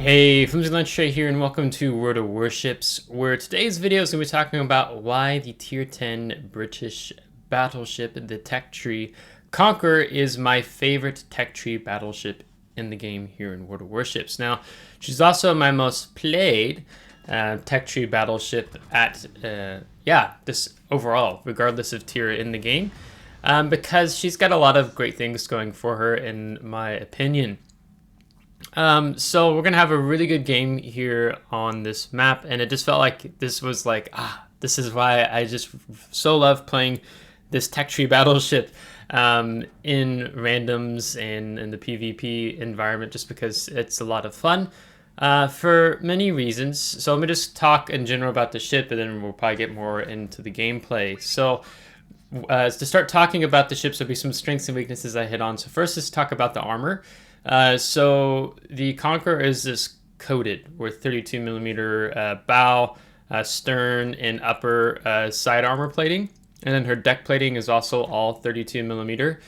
Hey, FlimsyLunchTray here, and welcome to World of Warships, where today's video is going to be talking about why the Tier 10 British battleship, the Tech Tree Conqueror, is my favorite Tech Tree battleship in the game here in World of Warships. Now, she's also my most played Tech Tree battleship at, this overall, regardless of tier in the game, because she's got a lot of great things going for her, in my opinion. So we're gonna have a really good game here on this map, and it just felt like this was like, this is why I just so love playing this Tech Tree battleship in randoms and in the PvP environment, just because it's a lot of fun for many reasons. So let me just talk in general about the ship, and then we'll probably get more into the gameplay. So to start talking about the ships, there'll be some strengths and weaknesses I hit on. So first, let's talk about the armor. So the Conqueror is this coated with 32 millimeter bow, stern, and upper side armor plating. And then her deck plating is also all 32 millimeter.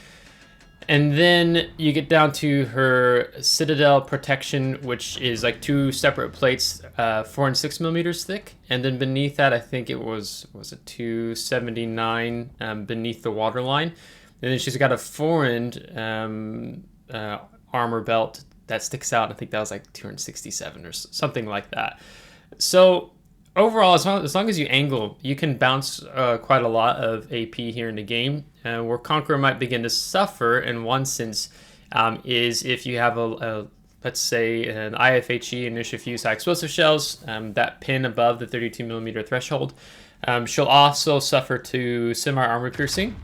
And then you get down to her citadel protection, which is like two separate plates, 4 and 6 millimeters thick. And then beneath that, I think it was it 279 beneath the waterline. And then she's got a forend armor belt that sticks out. I think that was like 267 or something like that. So overall, as long as you angle, you can bounce quite a lot of AP here in the game. Where Conqueror might begin to suffer in one sense is if you have a let's say an IFHE, initial fuse high explosive shells, that pin above the 32 millimeter threshold. She'll also suffer to semi armor piercing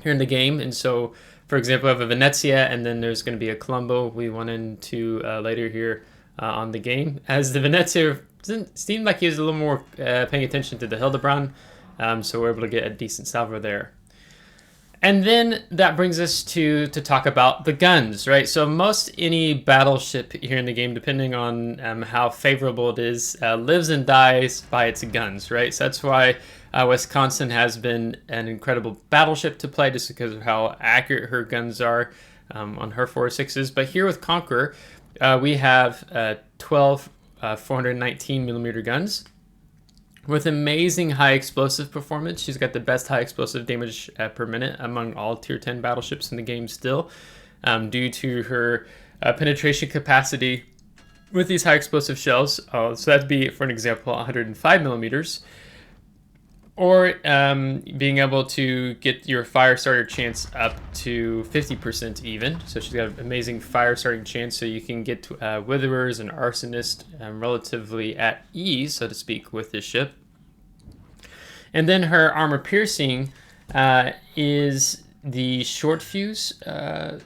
here in the game, and so for example, I have a Venezia, and then there's going to be a Colombo we went into later here on the game. As the Venezia seemed like he was a little more paying attention to the Hildebrand, so we're able to get a decent salvo there. And then that brings us to talk about the guns, right? So most any battleship here in the game, depending on how favorable it is, lives and dies by its guns, right? So that's why Wisconsin has been an incredible battleship to play, just because of how accurate her guns are on her 4.6s. But here with Conqueror, we have 12 419 millimeter guns with amazing high explosive performance. She's got the best high explosive damage per minute among all tier 10 battleships in the game still, due to her penetration capacity with these high explosive shells. So that'd be, for an example, 105 millimeters. Or being able to get your fire starter chance up to 50% even. So she's got an amazing fire starting chance, so you can get Witherers and Arsonists relatively at ease, so to speak, with this ship. And then her armor piercing is the short fuse.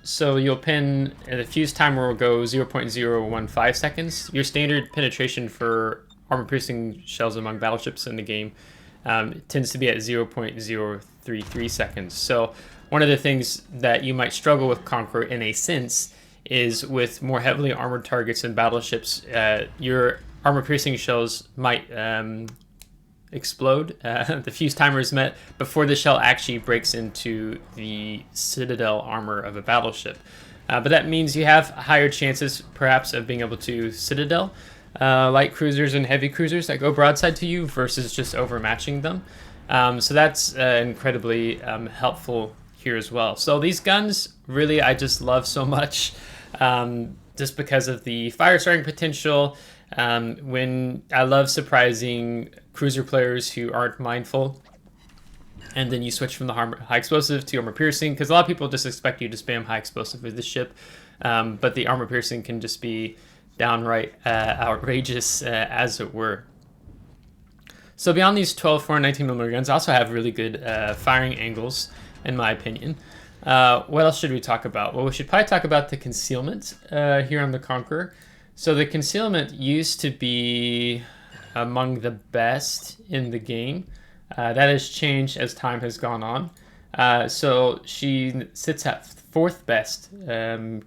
So you'll pin, the fuse timer will go 0.015 seconds. Your standard penetration for armor piercing shells among battleships in the game tends to be at 0.033 seconds. So one of the things that you might struggle with Conqueror in a sense is with more heavily armored targets and battleships, your armor piercing shells might explode. The fuse timer is met before the shell actually breaks into the citadel armor of a battleship. But that means you have higher chances perhaps of being able to citadel light cruisers and heavy cruisers that go broadside to you versus just overmatching them. So that's incredibly helpful here as well. So these guns, really, I just love so much, just because of the fire starting potential. When I love surprising cruiser players who aren't mindful, and then you switch from the high explosive to armor piercing, because a lot of people just expect you to spam high explosive with this ship, but the armor piercing can just be downright outrageous, as it were. So beyond these 12 419 millimeter guns, I also have really good firing angles, in my opinion. What else should we talk about? Well, we should probably talk about the concealment here on the Conqueror. So the concealment used to be among the best in the game. That has changed as time has gone on. So she sits at 4th best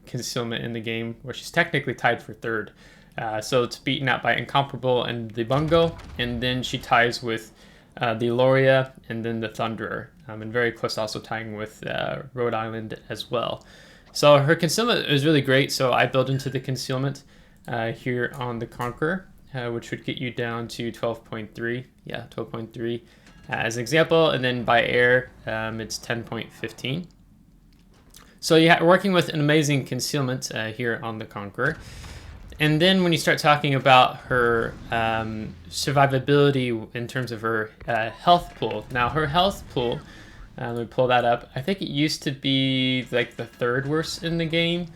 concealment in the game, where she's technically tied for 3rd. So it's beaten out by Incomparable and the Bungo, and then she ties with the Loria and then the Thunderer, and very close also tying with Rhode Island as well. So her concealment is really great, so I built into the concealment. here on the Conqueror, which would get you down to 12.3. Yeah, 12.3 as an example, and then by air, it's 10.15. So yeah, working with an amazing concealment here on the Conqueror. And then when you start talking about her survivability in terms of her health pool. Now her health pool, let me pull that up. I think it used to be like the 3rd worst in the game,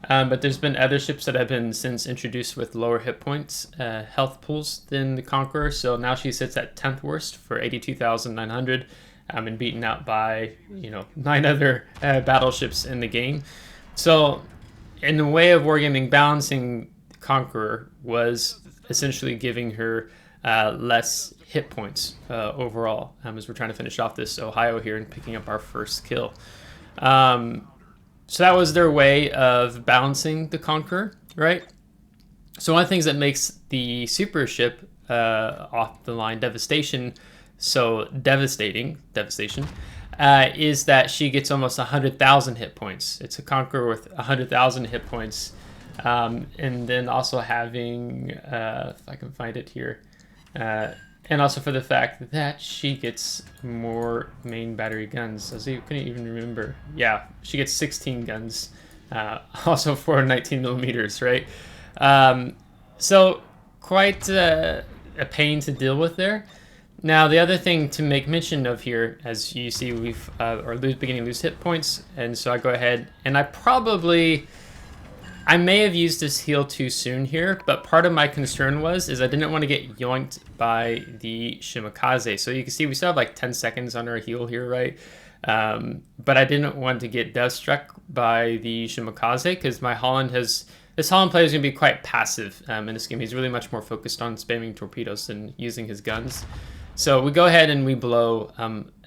but there's been other ships that have been since introduced with lower hit points health pools than the Conqueror. So now she sits at 10th worst for 82,900, and beaten out by 9 other battleships in the game. So in the way of wargaming, balancing Conqueror was essentially giving her less hit points overall, as we're trying to finish off this Ohio here and picking up our first kill. So that was their way of balancing the Conqueror, right? So one of the things that makes the super ship off the line Devastation so devastation is that she gets almost 100,000 hit points. It's a Conqueror with 100,000 hit points. And then also having, if I can find it here, and also for the fact that she gets more main battery guns. I couldn't even remember. Yeah, she gets 16 guns, also for 19 millimeters, right? So quite a pain to deal with there. Now, the other thing to make mention of here, as you see, we've beginning to lose hit points, and so I go ahead and I may have used this heal too soon here, but part of my concern is I didn't want to get yoinked by the Shimakaze. So you can see we still have like 10 seconds on our heal here, right? But I didn't want to get death struck by the Shimakaze because this Holland player is going to be quite passive in this game. He's really much more focused on spamming torpedoes than using his guns. So we go ahead and we blow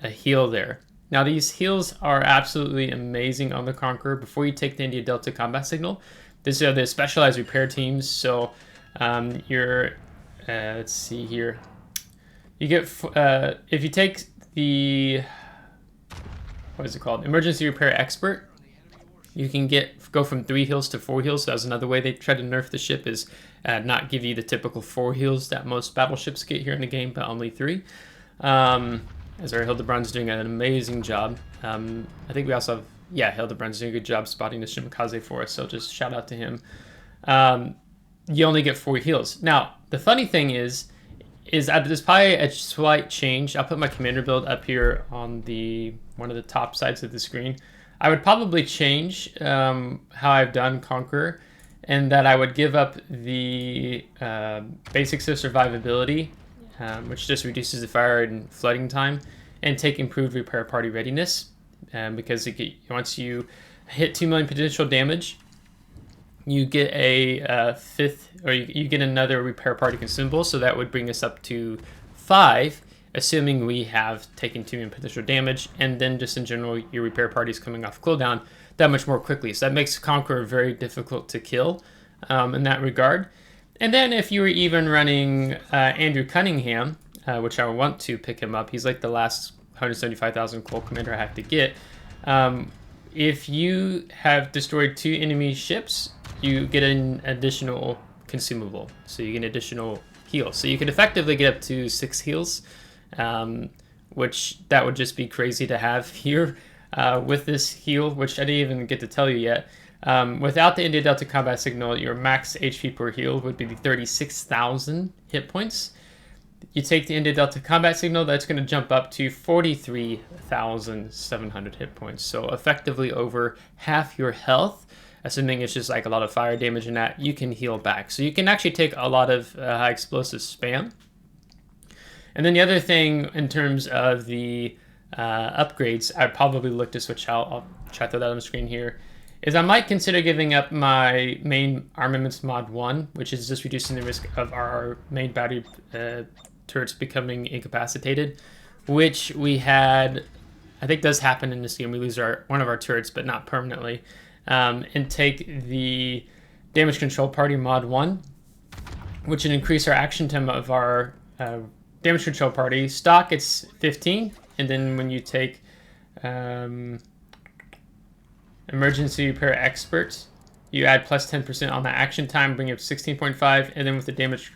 a heal there. Now these heals are absolutely amazing on the Conqueror. Before you take the India Delta combat signal, these are the specialized repair teams. So let's see here. You get, if you take the, what is it called? Emergency Repair Expert, you can go from 3 heals to 4 heals. So that's another way they try to nerf the ship, is not give you the typical 4 heals that most battleships get here in the game, but only 3. As our Hildebrand's doing an amazing job. I think we also have, Hildebrand's doing a good job spotting the Shimakaze for us, so just shout out to him. You only get 4 heals. Now, the funny thing is that there's probably a slight change. I'll put my commander build up here on one of the top sides of the screen. I would probably change how I've done Conqueror, and that I would give up the basics of survivability, which just reduces the fire and flooding time, and take improved repair party readiness, because once you hit 2 million potential damage, you get a 5th, or you get another repair party consumable, so that would bring us up to 5, assuming we have taken 2 million potential damage, and then just in general, your repair party is coming off cooldown that much more quickly. So that makes Conqueror very difficult to kill in that regard. And then if you were even running Andrew Cunningham, which I want to pick him up, he's like the last 175,000 coal commander I have to get. If you have destroyed 2 enemy ships, you get an additional consumable. So you get an additional heal. So you can effectively get up to 6 heals, which that would just be crazy to have here with this heal, which I didn't even get to tell you yet. Without the India Delta combat signal, your max HP per heal would be 36,000 hit points. You take the India Delta combat signal, that's going to jump up to 43,700 hit points. So effectively over half your health, assuming it's just like a lot of fire damage and that, you can heal back. So you can actually take a lot of high explosive spam. And then the other thing in terms of the upgrades, I'd probably look to switch out. I'll try to throw that on the screen here. Is I might consider giving up my main armaments mod 1, which is just reducing the risk of our main battery turrets becoming incapacitated, which we had, I think does happen in this game. We lose one of our turrets, but not permanently. And take the damage control party mod 1, which would increase our action time of our damage control party. Stock, it's 15, and then when you take emergency repair expert, you add plus 10% on the action time, bring it up to 16.5, and then with the damage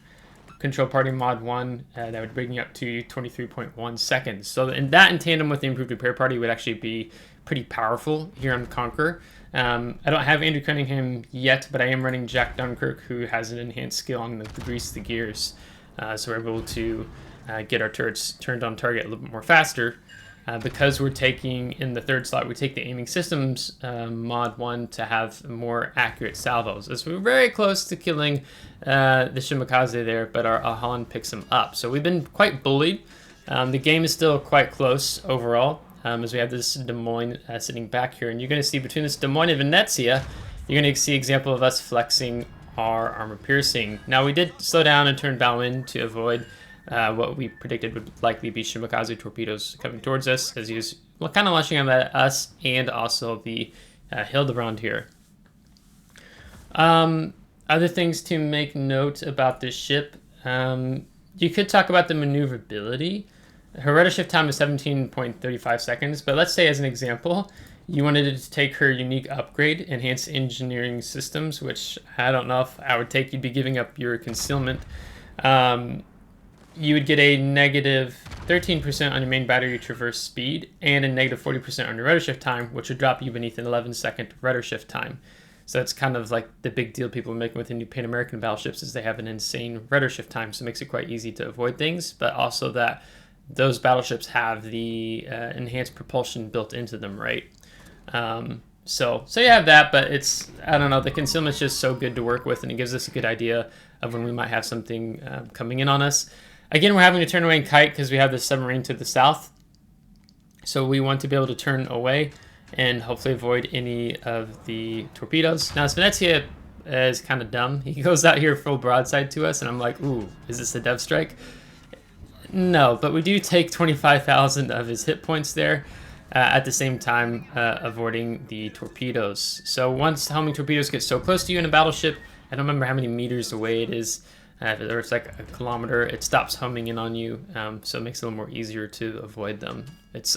control party mod 1, that would bring you up to 23.1 seconds. So in tandem with the improved repair party would actually be pretty powerful here on Conqueror. I don't have Andrew Cunningham yet, but I am running Jack Dunkirk, who has an enhanced skill on the grease the gears. So we're able to get our turrets turned on target a little bit more faster. Because we're taking, in the third slot, we take the aiming systems mod 1 to have more accurate salvos. As we're very close to killing the Shimakaze there, but our Holland picks him up. So we've been quite bullied. The game is still quite close overall, as we have this Des Moines sitting back here. And you're going to see between this Des Moines and Venezia, you're going to see example of us flexing our armor piercing. Now we did slow down and turn bow in to avoid what we predicted would likely be Shimakaze torpedoes coming towards us, as he was kind of launching them at us and also the Hildebrand here. Other things to make note about this ship, you could talk about the maneuverability. Her rudder shift time is 17.35 seconds, but let's say as an example, you wanted to take her unique upgrade, Enhanced Engineering Systems, which I don't know if I would take. You'd be giving up your concealment. You would get a negative 13% on your main battery traverse speed and a negative 40% on your rudder shift time, which would drop you beneath an 11-second rudder shift time. So it's kind of like the big deal people are making with the new Pan American battleships is they have an insane rudder shift time, so it makes it quite easy to avoid things, but also that those battleships have the enhanced propulsion built into them, right? So you have that, but it's, I don't know, the concealment's just so good to work with, and it gives us a good idea of when we might have something coming in on us. Again, we're having to turn away and kite because we have this submarine to the south. So we want to be able to turn away and hopefully avoid any of the torpedoes. Now, this Venezia is kind of dumb. He goes out here full broadside to us, and I'm like, ooh, is this a dev strike? No, but we do take 25,000 of his hit points there, at the same time avoiding the torpedoes. So once homing torpedoes get so close to you in a battleship, I don't remember how many meters away it is, if it's like a kilometer, it stops homing in on you, so it makes it a little more easier to avoid them.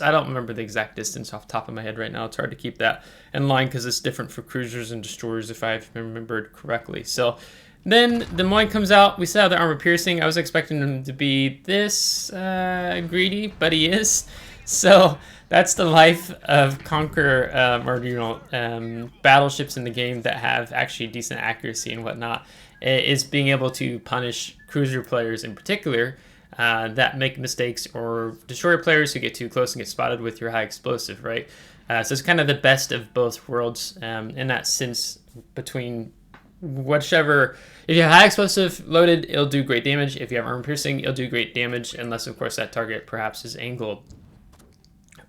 I don't remember the exact distance off the top of my head right now. It's hard to keep that in line because it's different for cruisers and destroyers if I've remembered correctly. So then Des Moines comes out. We still have the armor piercing. I was expecting him to be this greedy, but he is. So that's the life of Conqueror, battleships in the game that have actually decent accuracy and whatnot, is being able to punish cruiser players in particular that make mistakes, or destroyer players who get too close and get spotted with your high explosive, right? So it's kind of the best of both worlds in that sense, between whichever. If you have high explosive loaded, it'll do great damage. If you have armor piercing, it'll do great damage, unless of course that target perhaps is angled.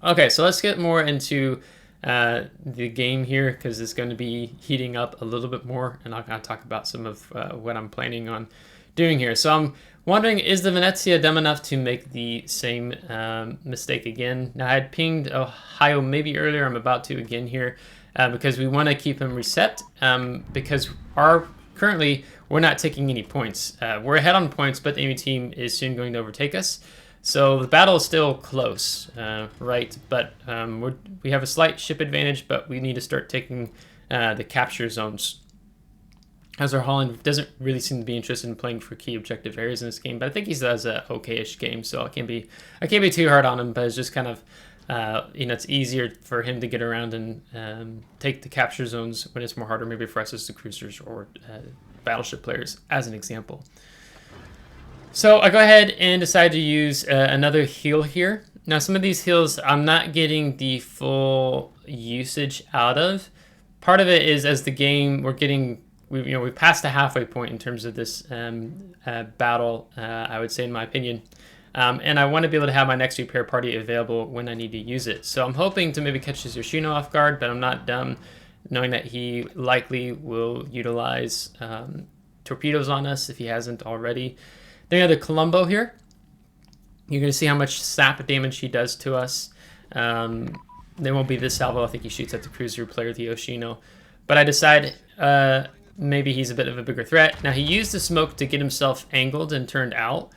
Okay, so let's get more into the game here, because it's going to be heating up a little bit more, and I'll kind of talk about some of what I'm planning on doing here. So I'm wondering, is the Venezia dumb enough to make the same mistake again? Now, I had pinged Ohio maybe earlier. I'm about to again here, because we want to keep him reset, because currently we're not taking any points. We're ahead on points, but the enemy team is soon going to overtake us. So the battle is still close, right? But we have a slight ship advantage, but we need to start taking the capture zones, as our Holland doesn't really seem to be interested in playing for key objective areas in this game. But I think he does a okay-ish game, so I can't be too hard on him. But it's just kind of it's easier for him to get around and take the capture zones when it's more harder, maybe for us as the cruisers or battleship players, as an example. So I go ahead and decide to use another heal here. Now, some of these heals I'm not getting the full usage out of. Part of it is, as the game, we've passed the halfway point in terms of this battle, I would say, in my opinion. And I want to be able to have my next repair party available when I need to use it. So I'm hoping to maybe catch this Yoshino off guard, but I'm not dumb, knowing that he likely will utilize torpedoes on us if he hasn't already. Then we have the Colombo here. You're going to see how much sap damage he does to us. There won't be this salvo. I think he shoots at the cruiser player, the Yoshino. But I decide maybe he's a bit of a bigger threat. Now, he used the smoke to get himself angled and turned out.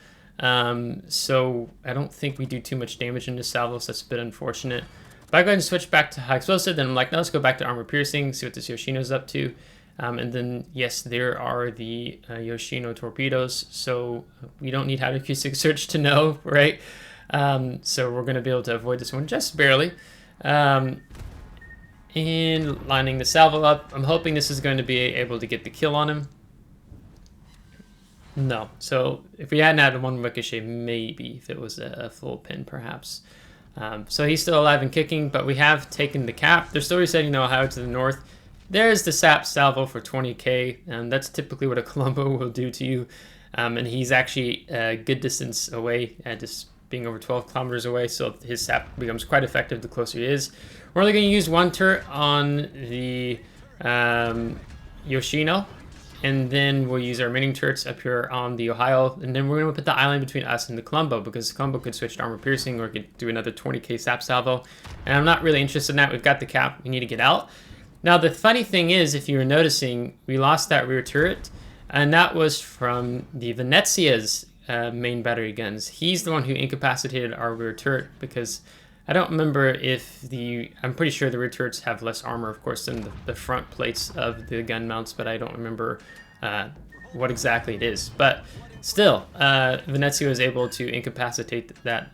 So I don't think we do too much damage in this salvo, so that's a bit unfortunate. But I go ahead and switch back to high explosive. Then I'm like, no, let's go back to armor piercing, see what this Yoshino's up to. And then, yes, there are the Yoshino torpedoes, so we don't need hydroacoustic search to know, right? So we're going to be able to avoid this one just barely. And lining the salvo up, I'm hoping this is going to be able to get the kill on him. No, so if we hadn't had one ricochet, maybe if it was a full pin, perhaps. So he's still alive and kicking, but we have taken the cap. They're still resetting the Ohio to the north. There's the SAP salvo for 20k, and that's typically what a Colombo will do to you. And he's actually a good distance away, just being over 12 kilometers away, so his SAP becomes quite effective the closer he is. We're only going to use one turret on the Yoshino, and then we'll use our remaining turrets up here on the Ohio, and then we're going to put the island between us and the Colombo, because the Colombo could switch to armor piercing or could do another 20k SAP salvo, and I'm not really interested in that. We've got the cap, we need to get out. Now the funny thing is, if you were noticing, we lost that rear turret, and that was from the Venezia's main battery guns. He's the one who incapacitated our rear turret, because I don't remember if I'm pretty sure the rear turrets have less armor, of course, than the front plates of the gun mounts, but I don't remember what exactly it is. But still, Venezia was able to incapacitate that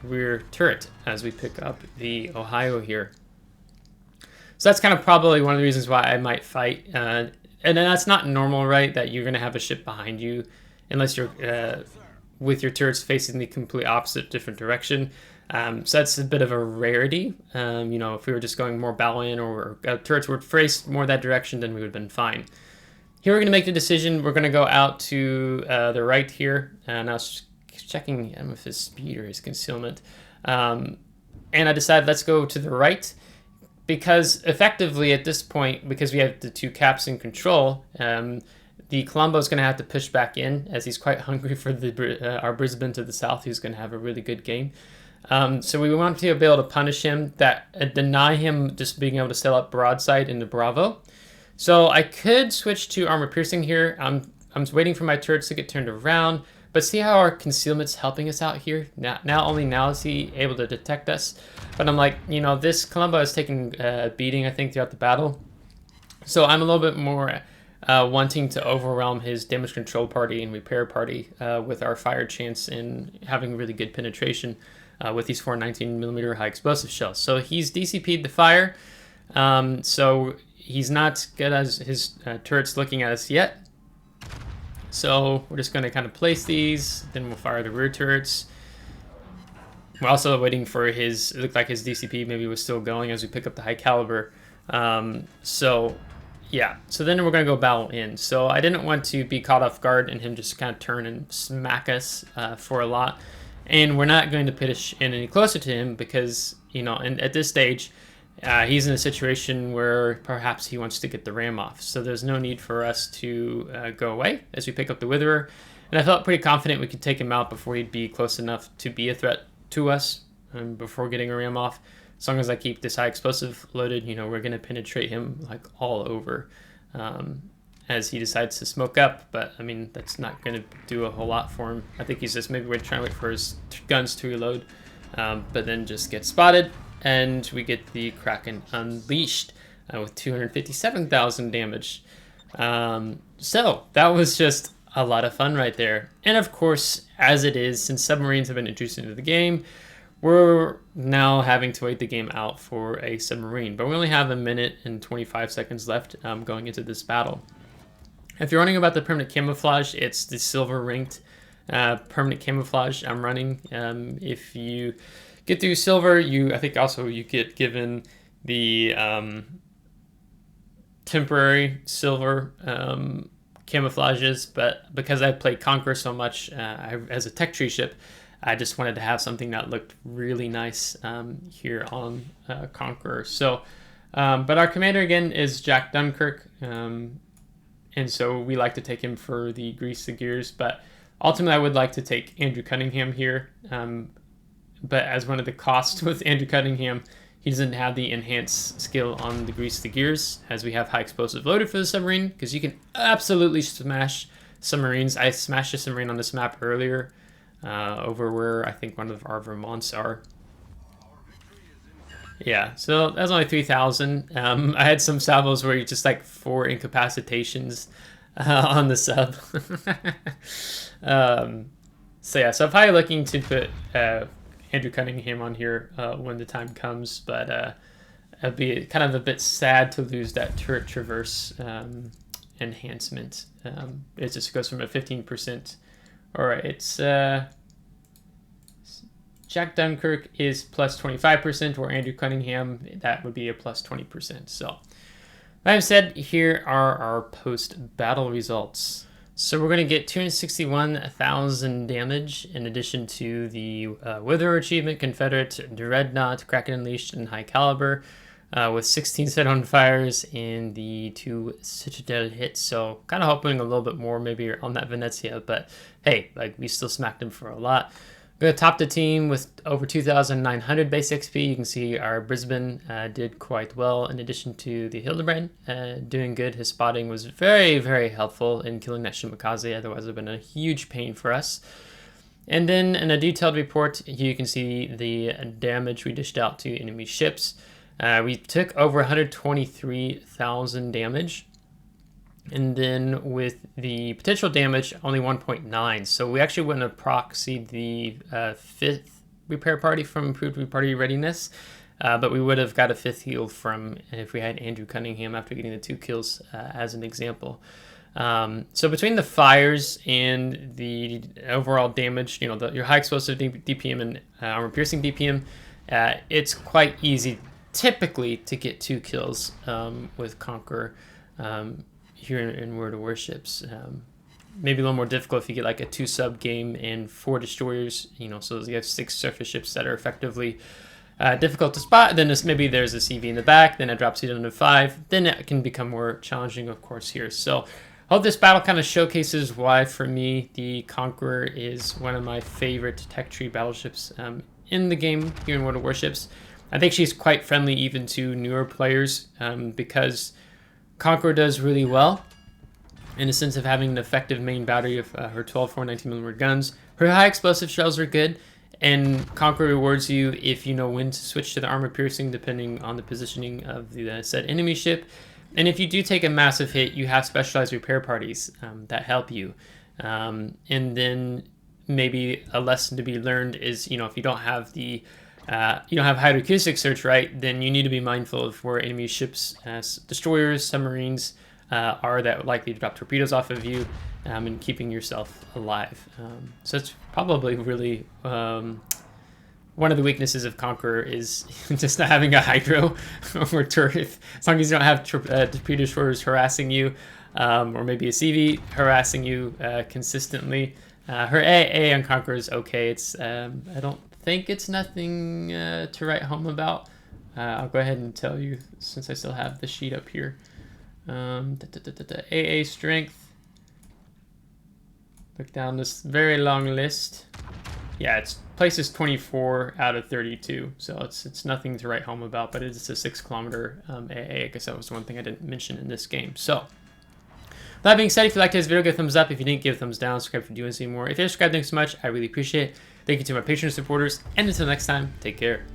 rear turret as we pick up the Ohio here. So that's kind of probably one of the reasons why I might fight. And that's not normal, right? That you're going to have a ship behind you, unless you're with your turrets facing the complete opposite, different direction. So that's a bit of a rarity. You know, if we were just going more battle-in or turrets were faced more that direction, then we would have been fine. Here we're going to make the decision. We're going to go out to the right here. And I was checking if his speed or his concealment. And I decided let's go to the right. Because effectively at this point, because we have the two caps in control, the Colombo is going to have to push back in, as he's quite hungry for our Brisbane to the south, who's going to have a really good game. So we want to be able to punish him, deny him just being able to sail up broadside into Bravo. So I could switch to armor piercing here. I'm waiting for my turrets to get turned around, but see how our concealment's helping us out here? Only now is he able to detect us. But I'm like, you know, this Colombo has taken a beating, I think, throughout the battle. So I'm a little bit more wanting to overwhelm his damage control party and repair party with our fire chance and having really good penetration with these 419mm high explosive shells. So he's DCP'd the fire. So he's not good as his turrets looking at us yet. So we're just going to kind of place these, then we'll fire the rear turrets. We're also waiting for it looked like his DCP maybe was still going as we pick up the high caliber. So yeah, so then we're going to go battle in. So I didn't want to be caught off guard and him just kind of turn and smack us for a lot. And we're not going to push in any closer to him because, you know, and at this stage, he's in a situation where perhaps he wants to get the ram off. So there's no need for us to go away as we pick up the Witherer. And I felt pretty confident we could take him out before he'd be close enough to be a threat to us before getting a ram off. As long as I keep this high explosive loaded, you know, we're going to penetrate him like all over as he decides to smoke up. But, I mean, that's not going to do a whole lot for him. I think he's just maybe we're trying to wait for his guns to reload, but then just get spotted. And we get the Kraken unleashed with 257,000 damage. So that was just a lot of fun right there. And of course, as it is, since submarines have been introduced into the game, we're now having to wait the game out for a submarine. But we only have 1 minute and 25 seconds left going into this battle. If you're wondering about the permanent camouflage, it's the silver ranked permanent camouflage I'm running. If you get through silver, I think also you get given the temporary silver camouflages, but because I played Conqueror so much as a tech tree ship, I just wanted to have something that looked really nice here on Conqueror. So, but our commander again is Jack Dunkirk, and so we like to take him for the grease the gears, but ultimately I would like to take Andrew Cunningham here. But as one of the costs with Andrew Cunningham, he doesn't have the enhanced skill on the grease the gears, as we have high explosive loaded for the submarine, because you can absolutely smash submarines. I smashed a submarine on this map earlier over where I think one of our Vermonts are. Yeah, so that's only 3,000. I had some salvos where you just like 4 incapacitations on the sub. So yeah, so I'm probably looking to put Andrew Cunningham on here when the time comes, but it'd be kind of a bit sad to lose that turret traverse enhancement. It just goes from a 15%. All right, it's Jack Dunkirk is plus 25%, or Andrew Cunningham, that would be a plus 20%. So that said, here are our post-battle results. So we're going to get 261,000 damage in addition to the Wither achievement, Confederate, Dreadnought, Kraken Unleashed, and High Caliber, with 16 set on fires and the 2 Citadel hits. So kind of hoping a little bit more maybe on that Venezia, but hey, like we still smacked him for a lot. We're going to top the team with over 2,900 base XP. You can see our Brisbane did quite well, in addition to the Hildebrand doing good. His spotting was very, very helpful in killing that Shimakaze. Otherwise, it would have been a huge pain for us. And then in a detailed report, you can see the damage we dished out to enemy ships. We took over 123,000 damage. And then with the potential damage, only 1.9. So we actually wouldn't have proxied the 5th repair party from improved party readiness, but we would have got a 5th heal from if we had Andrew Cunningham after getting the 2 kills as an example. So between the fires and the overall damage, you know, your high explosive DPM and armor piercing DPM, it's quite easy typically to get 2 kills with Conqueror. Here in World of Warships. Maybe a little more difficult if you get like a 2 sub game and 4 destroyers, you know, so you have 6 surface ships that are effectively difficult to spot. Then maybe there's a CV in the back, then it drops you down to 5. Then it can become more challenging, of course, here. So I hope this battle kind of showcases why, for me, the Conqueror is one of my favorite tech tree battleships in the game here in World of Warships. I think she's quite friendly even to newer players because Conqueror does really well in the sense of having an effective main battery of her 12 419mm guns. Her high explosive shells are good, and Conqueror rewards you if you know when to switch to the armor piercing depending on the positioning of the said enemy ship. And if you do take a massive hit, you have specialized repair parties that help you. And then maybe a lesson to be learned is, you know, if you don't have the you don't have hydroacoustic search, right, then you need to be mindful of where enemy ships, destroyers, submarines are that would likely to drop torpedoes off of you and keeping yourself alive. So it's probably really one of the weaknesses of Conqueror is just not having a hydro or turret. As long as you don't have torpedo destroyers harassing you or maybe a CV harassing you consistently. Her AA on Conqueror is okay. It's I don't think it's nothing to write home about. I'll go ahead and tell you since I still have the sheet up here. AA strength. Look down this very long list. Yeah, it's places 24 out of 32, so it's nothing to write home about. But it's a 6 kilometer AA. I guess that was one thing I didn't mention in this game. So that being said, if you liked this video, give a thumbs up. If you didn't, give a thumbs down. Subscribe if you do want to see more. If you're subscribed, thanks so much. I really appreciate it. Thank you to my Patreon supporters. And until next time, take care.